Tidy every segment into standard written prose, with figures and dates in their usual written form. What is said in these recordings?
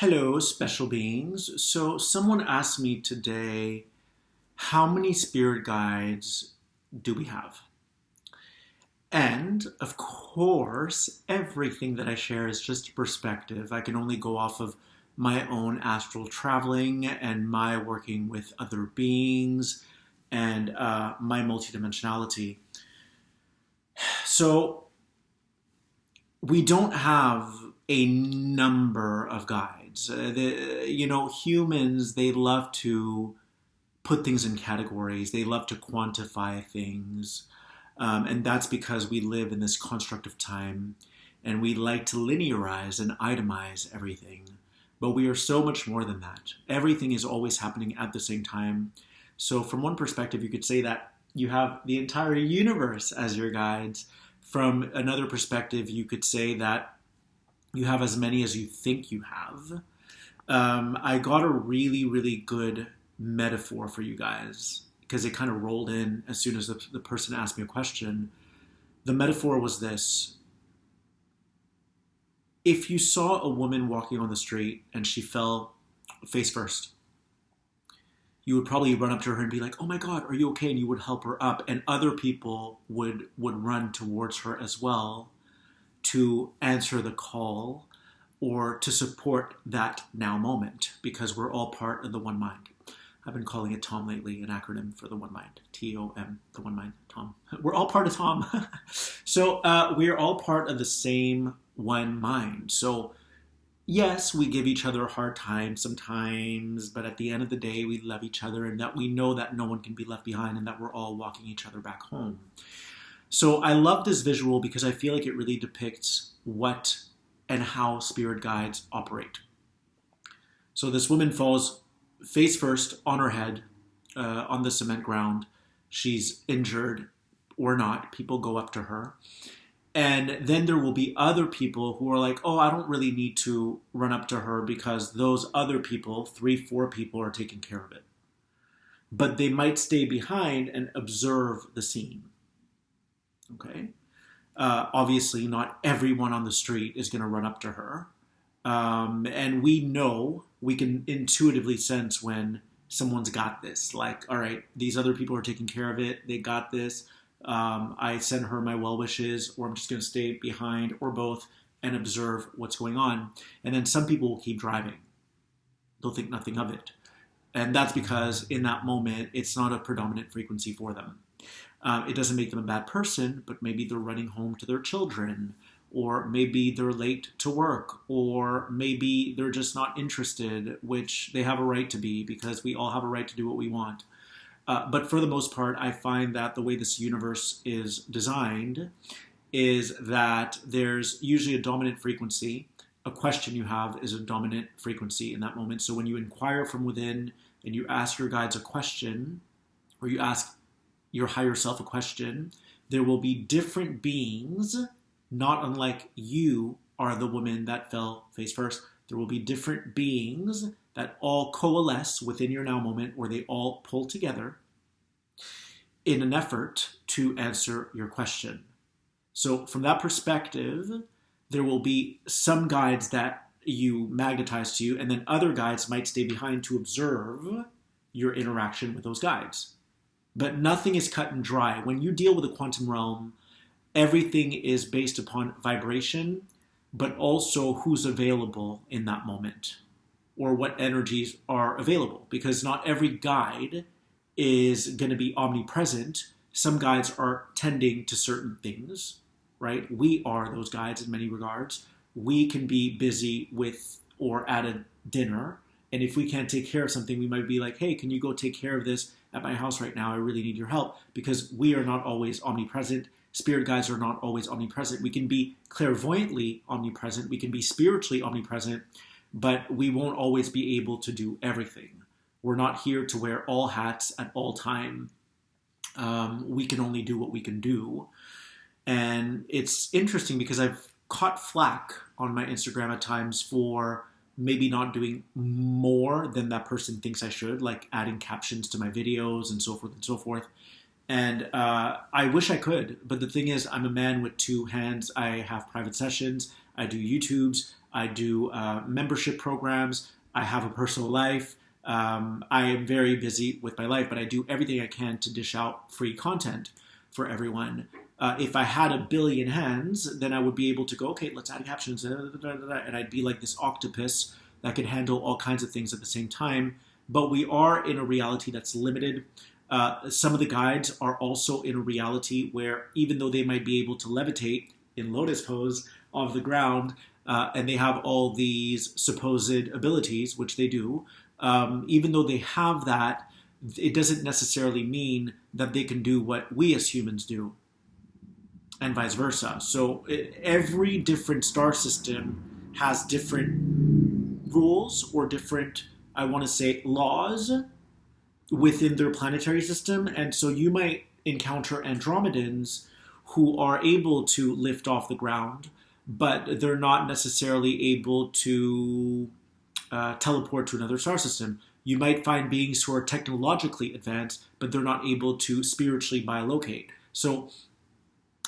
Hello, special beings. So, someone asked me today, how many spirit guides do we have? And of course, everything that I share is just perspective. I can only go off of my own astral traveling and my working with other beings and my multidimensionality. So, we don't have a number of guides. Humans, they love to put things in categories, they love to quantify things. And that's because we live in this construct of time and we like to linearize and itemize everything. But we are so much more than that. Everything is always happening at the same time. So, from one perspective, you could say that you have the entire universe as your guides. From another perspective, you could say that you have as many as you think you have. I got a really, really good metaphor for you guys because it kind of rolled in as soon as the person asked me a question. The metaphor was this. If you saw a woman walking on the street and she fell face first, you would probably run up to her and be like, "Oh my God, are you okay?" And you would help her up. And other people would run towards her as well to answer the call or to support that now moment because we're all part of the one mind. I've been calling it TOM lately, an acronym for the one mind. TOM, the one mind, TOM. We're all part of TOM. So we're all part of the same one mind. So yes, we give each other a hard time sometimes, but at the end of the day, we love each other and that we know that no one can be left behind and that we're all walking each other back home. So I love this visual because I feel like it really depicts what and how spirit guides operate. So this woman falls face first on her head on the cement ground. She's injured or not. People go up to her. And then there will be other people who are like, "Oh, I don't really need to run up to her because those other people, 3, 4 people, are taking care of it." But they might stay behind and observe the scene. Okay? Obviously, not everyone on the street is going to run up to her. And we can intuitively sense when someone's got this. Like, all right, these other people are taking care of it. They got this. I send her my well wishes, or I'm just going to stay behind, or both, and observe what's going on. And then some people will keep driving. They'll think nothing of it. And that's because in that moment, it's not a predominant frequency for them. It doesn't make them a bad person, but maybe they're running home to their children, or maybe they're late to work, or maybe they're just not interested, which they have a right to be because we all have a right to do what we want. But for the most part, I find that the way this universe is designed is that there's usually a dominant frequency. A question you have is a dominant frequency in that moment. So when you inquire from within and you ask your guides a question, or you ask your higher self a question, there will be different beings, not unlike you are the woman that fell face first. There will be different beings that all coalesce within your now moment, where they all pull together in an effort to answer your question. So from that perspective, there will be some guides that you magnetize to you, and then other guides might stay behind to observe your interaction with those guides. But nothing is cut and dry. When you deal with the quantum realm, everything is based upon vibration, but also who's available in that moment, or what energies are available, because not every guide is going to be omnipresent. Some guides are tending to certain things, right? We are those guides in many regards. We can be busy with or at a dinner, and if we can't take care of something, we might be like, "Hey, can you go take care of this at my house right now? I really need your help," because we are not always omnipresent. Spirit guides are not always omnipresent. We can be clairvoyantly omnipresent. We can be spiritually omnipresent, but we won't always be able to do everything. We're not here to wear all hats at all time. We can only do what we can do. And it's interesting because I've caught flack on my Instagram at times for maybe not doing more than that person thinks I should, like adding captions to my videos and so forth and so forth. And I wish I could, but the thing is, I'm a man with two hands. I have private sessions. I do YouTubes. I do membership programs. I have a personal life. I am very busy with my life, but I do everything I can to dish out free content for everyone. If I had a billion hands, then I would be able to go, okay, let's add captions, and I'd be like this octopus that could handle all kinds of things at the same time. But we are in a reality that's limited. Some of the guides are also in a reality where even though they might be able to levitate in lotus pose off the ground, and they have all these supposed abilities, which they do, even though they have that, it doesn't necessarily mean that they can do what we as humans do, and vice versa. So every different star system has different rules or different, I want to say, laws within their planetary system. And so you might encounter Andromedans who are able to lift off the ground, but they're not necessarily able to teleport to another star system. You might find beings who are technologically advanced, but they're not able to spiritually biolocate. So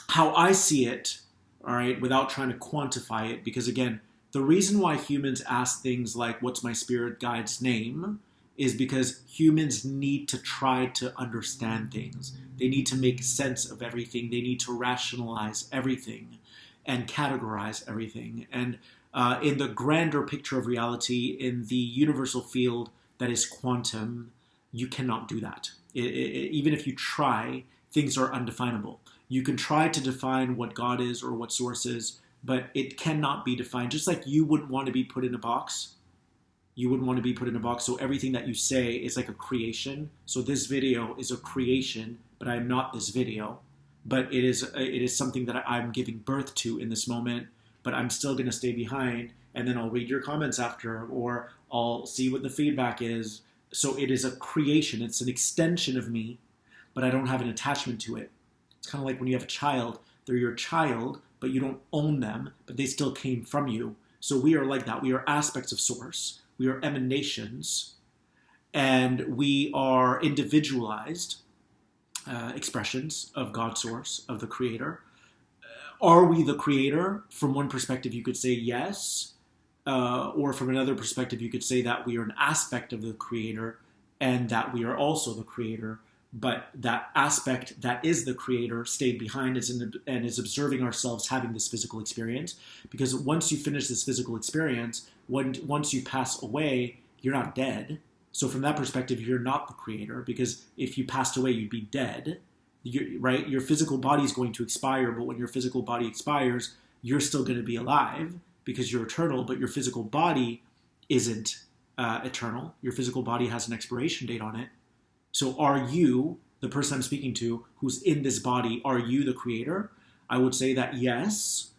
how I see it, all right, without trying to quantify it, because again, the reason why humans ask things like, what's my spirit guide's name, is because humans need to try to understand things. They need to make sense of everything. They need to rationalize everything and categorize everything. And in the grander picture of reality, in the universal field that is quantum, you cannot do that. Even if you try, things are undefinable. You can try to define what God is or what source is, but it cannot be defined. Just like you wouldn't want to be put in a box. You wouldn't want to be put in a box. So everything that you say is like a creation. So this video is a creation, but I'm not this video. But it is something that I'm giving birth to in this moment, but I'm still going to stay behind, and then I'll read your comments after, or I'll see what the feedback is. So it is a creation. It's an extension of me, but I don't have an attachment to it. It's kind of like when you have a child. They're your child, but you don't own them, but they still came from you. So we are like that. We are aspects of source. We are emanations, and we are individualized expressions of God's source, of the creator. Are we the creator? From one perspective, you could say yes. Or from another perspective, you could say that we are an aspect of the creator and that we are also the creator. But that aspect that is the creator stayed behind and is observing ourselves having this physical experience. Because once you finish this physical experience, once you pass away, you're not dead. So from that perspective, you're not the creator, because if you passed away, you'd be dead, right? Your physical body is going to expire, but when your physical body expires, you're still going to be alive because you're eternal, but your physical body isn't eternal. Your physical body has an expiration date on it. So are you, the person I'm speaking to, who's in this body, are you the creator? I would say that yes.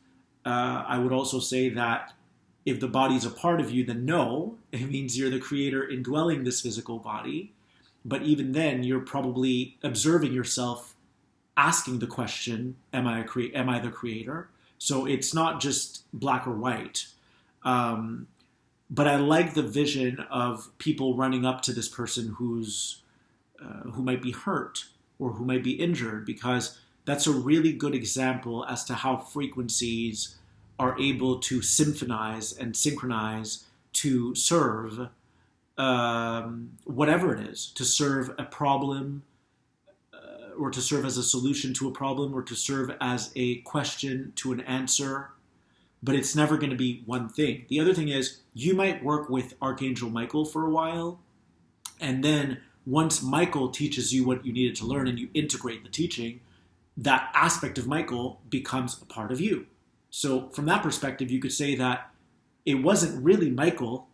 I would also say that if the body is a part of you, then no. It means you're the creator indwelling this physical body. But even then, you're probably observing yourself asking the question, am I the creator? So it's not just black or white. But I like the vision of people running up to this person who might be hurt or who might be injured, because that's a really good example as to how frequencies are able to symphonize and synchronize to serve whatever it is, to serve a problem, or to serve as a solution to a problem, or to serve as a question to an answer. But it's never going to be one thing. The other thing is, you might work with Archangel Michael for a while, and then once Michael teaches you what you needed to learn and you integrate the teaching, that aspect of Michael becomes a part of you. So from that perspective, you could say that it wasn't really Michael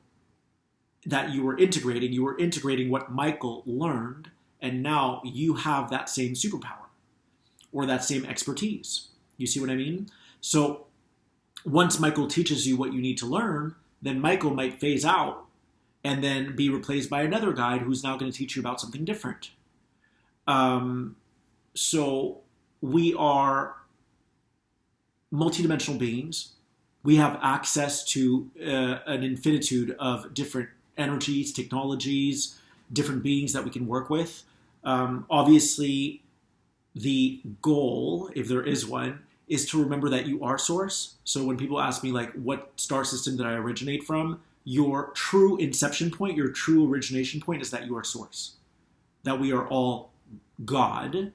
that you were integrating what Michael learned, and now you have that same superpower or that same expertise. You see what I mean? So once Michael teaches you what you need to learn, then Michael might phase out and then be replaced by another guide who's now going to teach you about something different. So we are multidimensional beings. We have access to an infinitude of different energies, technologies, different beings that we can work with. Obviously, the goal, if there is one, is to remember that you are source. So when people ask me like, what star system did I originate from? Your true inception point, your true origination point is that you are source. That we are all God,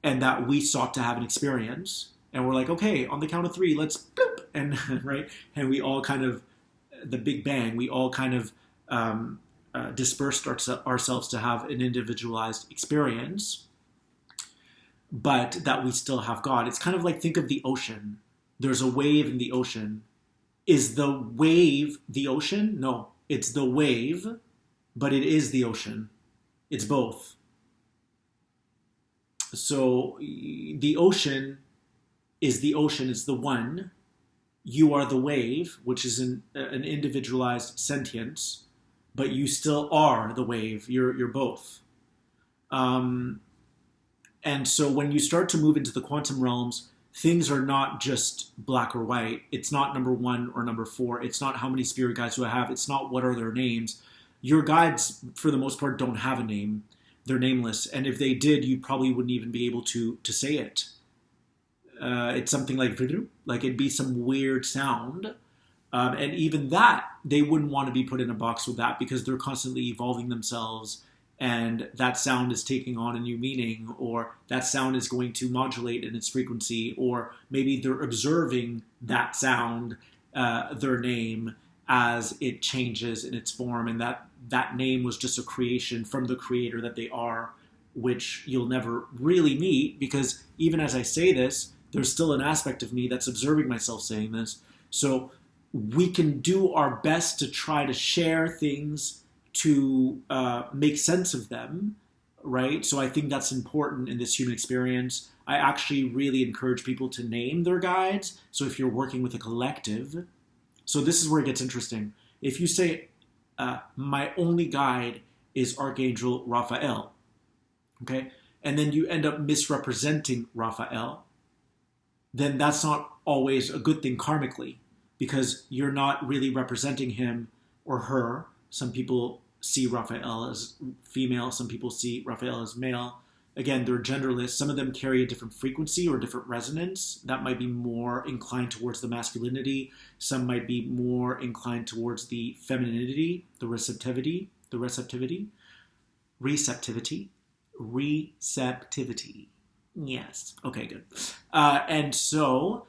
and that we sought to have an experience. And we're like, okay, on the count of 3, let's bloop, and right, and we all kind of, the Big Bang, we all kind of dispersed ourselves to have an individualized experience, but that we still have God. It's kind of like, think of the ocean. There's a wave in the ocean. Is the wave the ocean? No, it's the wave, but it is the ocean. It's both. So the ocean is the ocean, it's the one. You are the wave, which is an individualized sentience, but you still are the wave. You're both. And so when you start to move into the quantum realms, things are not just black or white. It's not number 1 or number 4. It's not how many spirit guides do I have. It's not what are their names. Your guides, for the most part, don't have a name. They're nameless. And if they did, you probably wouldn't even be able to say it. It's something like it'd be some weird sound. And even that, they wouldn't want to be put in a box with that, because they're constantly evolving themselves, and that sound is taking on a new meaning, or that sound is going to modulate in its frequency, or maybe they're observing that sound, their name, as it changes in its form, and that name was just a creation from the creator that they are, which you'll never really meet, because even as I say this, there's still an aspect of me that's observing myself saying this. So we can do our best to try to share things to make sense of them, right? So I think that's important in this human experience. I actually really encourage people to name their guides. So if you're working with a collective, so this is where it gets interesting. If you say, my only guide is Archangel Raphael, okay? And then you end up misrepresenting Raphael, then that's not always a good thing karmically, because you're not really representing him or her. Some people see Raphael as female, some people see Raphael as male. Again, they're genderless. Some of them carry a different frequency or different resonance. That might be more inclined towards the masculinity. Some might be more inclined towards the femininity, the receptivity. Yes. Okay, good. And so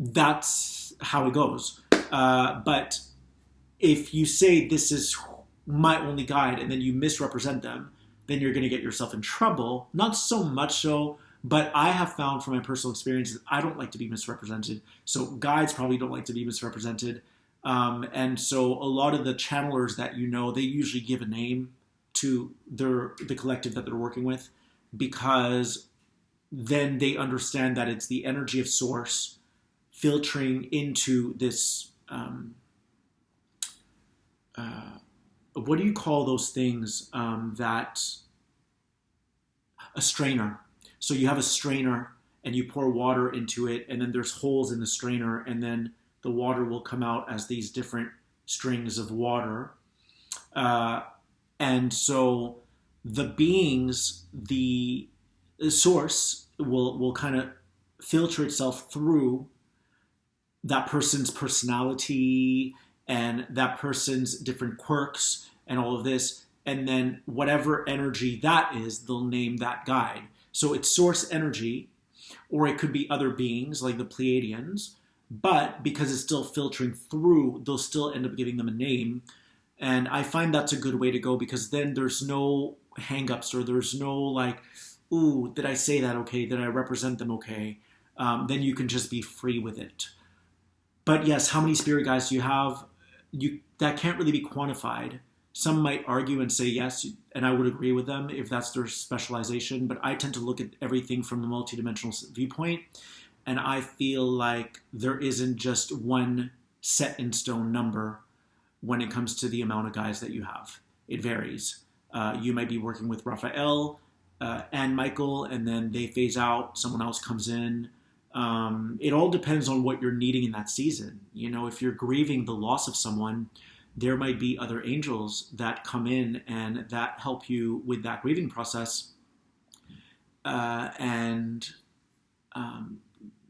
that's how it goes. But if you say this is my only guide and then you misrepresent them, then you're going to get yourself in trouble. Not so much so, but I have found from my personal experiences, I don't like to be misrepresented. So guides probably don't like to be misrepresented. And so a lot of the channelers that you know, they usually give a name to the collective that they're working with, because then they understand that it's the energy of source filtering into this, what do you call those things, that, a strainer. So you have a strainer and you pour water into it, and then there's holes in the strainer, and then the water will come out as these different strings of water. And so the beings, the source will kind of filter itself through that person's personality and that person's different quirks and all of this. And then whatever energy that is, they'll name that guide. So it's source energy, or it could be other beings like the Pleiadians, but because it's still filtering through, they'll still end up giving them a name. And I find that's a good way to go, because then there's no hangups, or there's no like, ooh, did I say that okay? Did I represent them okay? Then you can just be free with it. But yes, how many spirit guides do you have? That can't really be quantified. Some might argue and say yes, and I would agree with them if that's their specialization, but I tend to look at everything from a multidimensional viewpoint, and I feel like there isn't just one set in stone number when it comes to the amount of guys that you have. It varies. You might be working with Raphael and Michael, and then they phase out, someone else comes in. It all depends on what you're needing in that season. You know, if you're grieving the loss of someone, there might be other angels that come in and that help you with that grieving process. And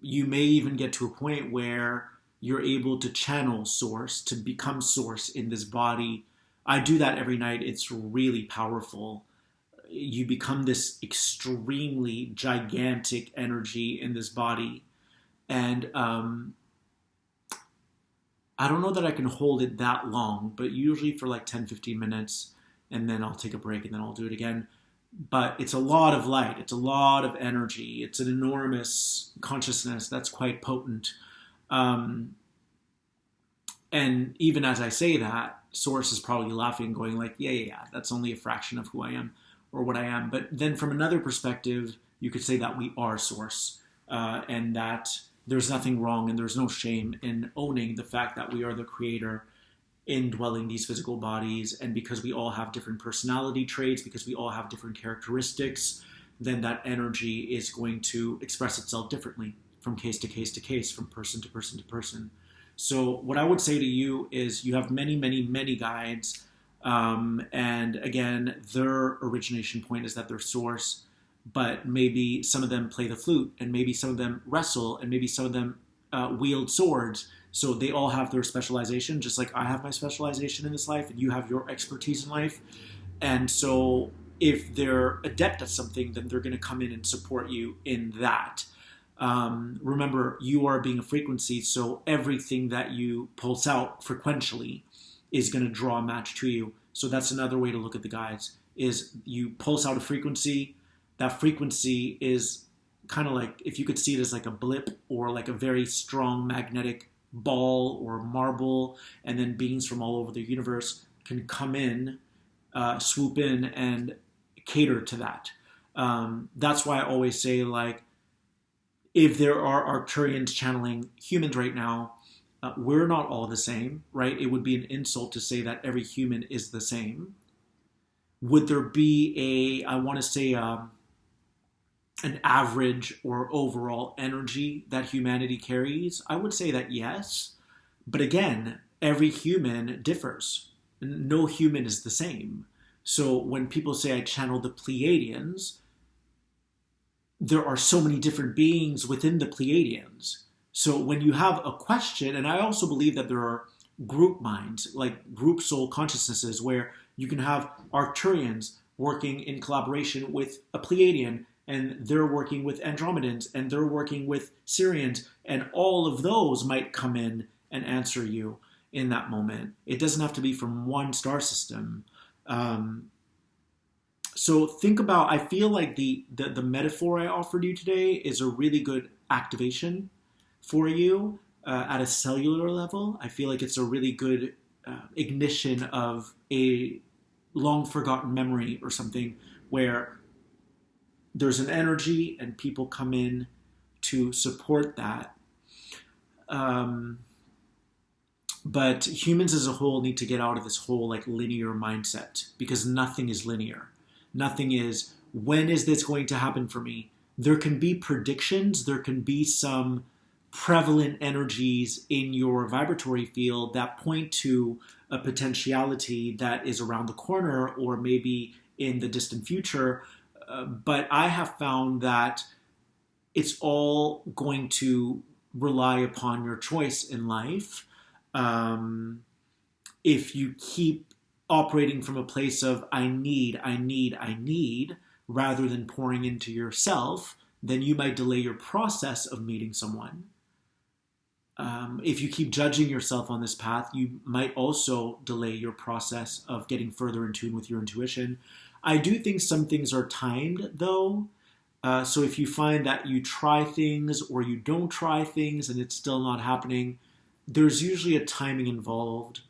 You may even get to a point where you're able to channel source, to become source in this body. I do that every night. It's really powerful. You become this extremely gigantic energy in this body. And I don't know that I can hold it that long, but usually for like 10, 15 minutes, and then I'll take a break and then I'll do it again. But it's a lot of light. It's a lot of energy. It's an enormous consciousness that's quite potent. And even as I say that, Source is probably laughing, going like, yeah, that's only a fraction of who I am or what I am. But then from another perspective, you could say that we are Source, and that there's nothing wrong and there's no shame in owning the fact that we are the creator indwelling these physical bodies. And because we all have different personality traits, because we all have different characteristics, then that energy is going to express itself differently from case to case to case, from person to person to person. So what I would say to you is you have many, many, many guides. And again, their origination point is that they're Source, but maybe some of them play the flute, and maybe some of them wrestle, and maybe some of them wield swords. So they all have their specialization, just like I have my specialization in this life, and you have your expertise in life. And so if they're adept at something, then they're going to come in and support you in that. Remember, you are being a frequency, so everything that you pulse out frequentially is going to draw a match to you. So that's another way to look at the guides, is you pulse out a frequency. That frequency is kind of like, if you could see it as like a blip or like a very strong magnetic ball or marble, and then beings from all over the universe can come in, swoop in, and cater to that. That's why I always say, like, if there are Arcturians channeling humans right now, we're not all the same, right? It would be an insult to say that every human is the same. Would there be I want to say, an average or overall energy that humanity carries? I would say that yes. But again, every human differs. No human is the same. So when people say I channel the Pleiadians, there are so many different beings within the Pleiadians. So when you have a question, and I also believe that there are group minds, like group soul consciousnesses, where you can have Arcturians working in collaboration with a Pleiadian, and they're working with Andromedans, and they're working with Syrians, and all of those might come in and answer you in that moment. It doesn't have to be from one star system. So think about, I feel like the metaphor I offered you today is a really good activation for you at a cellular level. I feel like it's a really good ignition of a long forgotten memory or something, where there's an energy and people come in to support that. But humans as a whole need to get out of this whole like linear mindset, because nothing is linear. Nothing is, when is this going to happen for me? There can be predictions, there can be some prevalent energies in your vibratory field that point to a potentiality that is around the corner or maybe in the distant future. But I have found that it's all going to rely upon your choice in life. If you keep operating from a place of I need, rather than pouring into yourself, then you might delay your process of meeting someone. If you keep judging yourself on this path, you might also delay your process of getting further in tune with your intuition. I do think some things are timed, though. So if you find that you try things or you don't try things and it's still not happening, there's usually a timing involved.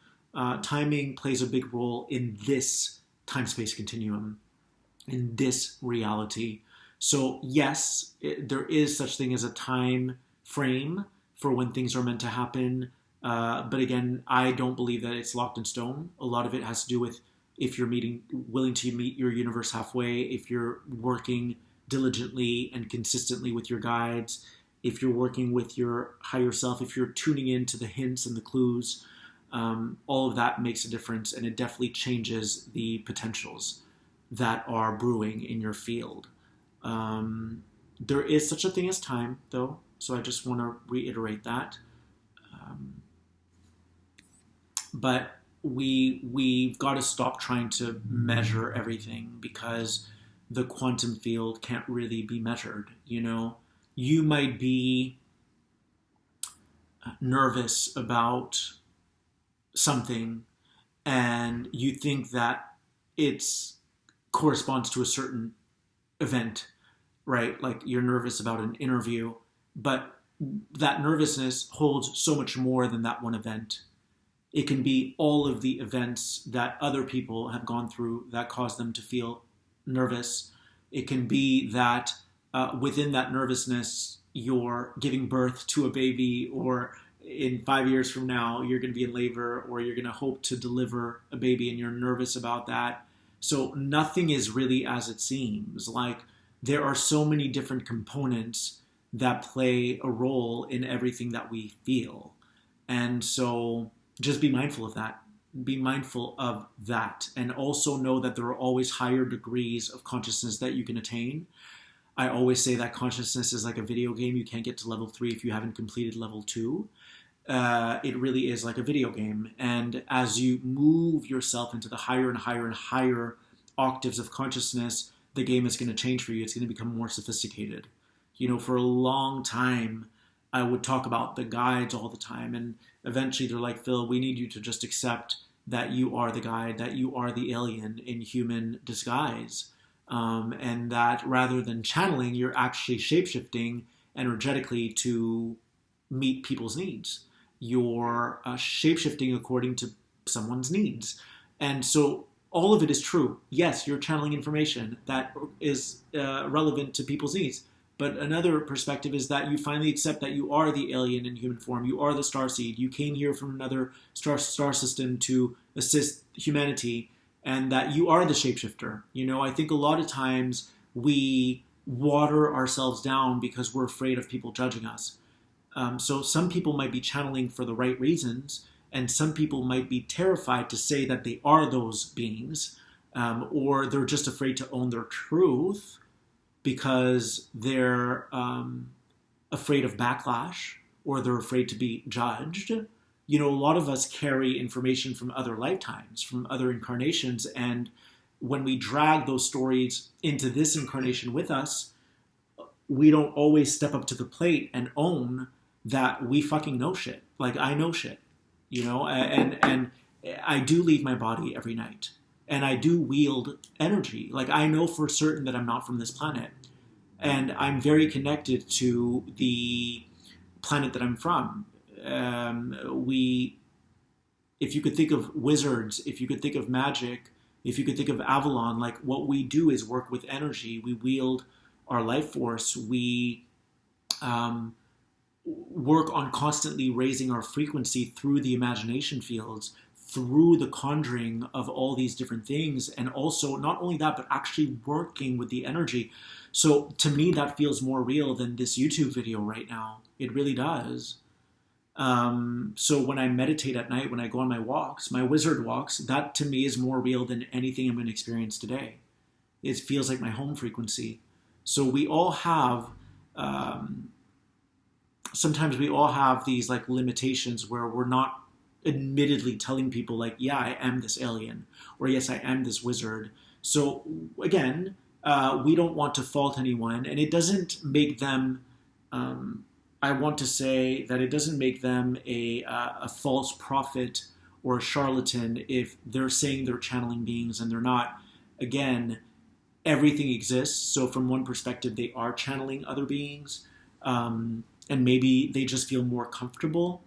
Timing plays a big role in this time-space continuum, in this reality. So yes, there is such thing as a time frame for when things are meant to happen. But again, I don't believe that it's locked in stone. A lot of it has to do with if you're willing to meet your universe halfway, if you're working diligently and consistently with your guides, if you're working with your higher self, if you're tuning into the hints and the clues, all of that makes a difference, and it definitely changes the potentials that are brewing in your field. There is such a thing as time, though, so I just want to reiterate that. Um, but we've got to stop trying to measure everything, because the quantum field can't really be measured. You might be nervous about something, and you think that it's corresponds to a certain event, right? Like you're nervous about an interview, but that nervousness holds so much more than that one event. It can be all of the events that other people have gone through that cause them to feel nervous. It can be that within that nervousness, you're giving birth to a baby, or in 5 years from now, you're going to be in labor, or you're going to hope to deliver a baby and you're nervous about that. So nothing is really as it seems. Like there are so many different components that play a role in everything that we feel. And so just be mindful of that. Be mindful of that. And also know that there are always higher degrees of consciousness that you can attain. I always say that consciousness is like a video game. You can't get to level 3 if you haven't completed level 2. It really is like a video game. And as you move yourself into the higher and higher and higher octaves of consciousness, the game is going to change for you. It's going to become more sophisticated. For a long time, I would talk about the guides all the time. And eventually they're like, Phil, we need you to just accept that you are the guide, that you are the alien in human disguise. And that rather than channeling, you're actually shapeshifting energetically to meet people's needs. You're shapeshifting according to someone's needs. And so all of it is true. Yes, you're channeling information that is relevant to people's needs. But another perspective is that you finally accept that you are the alien in human form. You are the starseed. You came here from another star system to assist humanity, and that you are the shapeshifter. I think a lot of times we water ourselves down because we're afraid of people judging us. So some people might be channeling for the right reasons, and some people might be terrified to say that they are those beings, or they're just afraid to own their truth because they're afraid of backlash, or they're afraid to be judged. A lot of us carry information from other lifetimes, from other incarnations, and when we drag those stories into this incarnation with us, we don't always step up to the plate and own that we fucking know shit. Like, I know shit, and I do leave my body every night. And I do wield energy. Like, I know for certain that I'm not from this planet. And I'm very connected to the planet that I'm from. If you could think of wizards, if you could think of magic, if you could think of Avalon, like what we do is work with energy. We wield our life force. We work on constantly raising our frequency through the imagination fields, through the conjuring of all these different things, and also not only that, but actually working with the energy. So to me, that feels more real than this YouTube video right now. It really does. So when I meditate at night, when I go on my walks, my wizard walks, that to me is more real than anything I'm going to experience today. It feels like my home frequency. So we all have, sometimes we all have these like limitations where we're not admittedly telling people like, yeah, I am this alien, or yes, I am this wizard. So again, we don't want to fault anyone, and it doesn't make them, I want to say that it doesn't make them a false prophet or a charlatan if they're saying they're channeling beings and they're not. Again, everything exists, so from one perspective, they are channeling other beings, and maybe they just feel more comfortable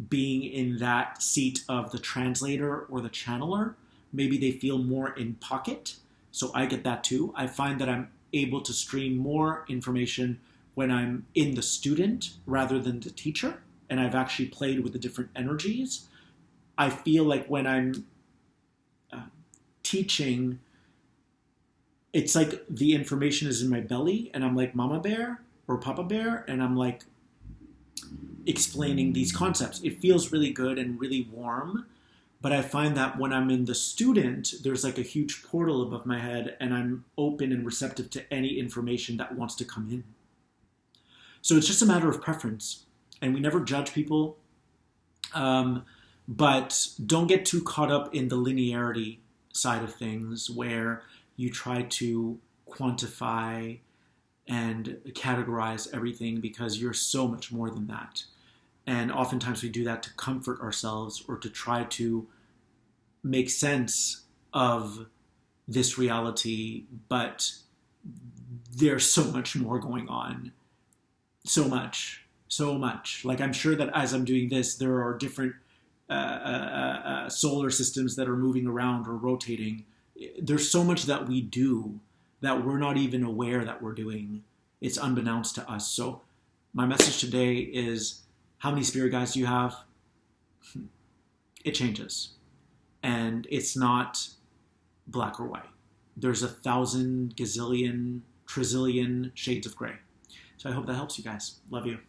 being in that seat of the translator or the channeler. Maybe they feel more in pocket. So I get that too. I find that I'm able to stream more information when I'm in the student rather than the teacher. And I've actually played with the different energies. I feel like when I'm teaching, it's like the information is in my belly and I'm like Mama Bear or Papa Bear, and I'm like explaining these concepts. It feels really good and really warm, but I find that when I'm in the student, there's like a huge portal above my head and I'm open and receptive to any information that wants to come in. So it's just a matter of preference. And we never judge people. But don't get too caught up in the linearity side of things where you try to quantify and categorize everything, because you're so much more than that. And oftentimes we do that to comfort ourselves or to try to make sense of this reality, but there's so much more going on. So much. Like, I'm sure that as I'm doing this, there are different solar systems that are moving around or rotating. There's so much that we do that we're not even aware that we're doing. It's unbeknownst to us. So my message today is, how many spirit guides do you have? It changes. And it's not black or white. There's 1,000 gazillion, trillion shades of gray. So I hope that helps you guys. Love you.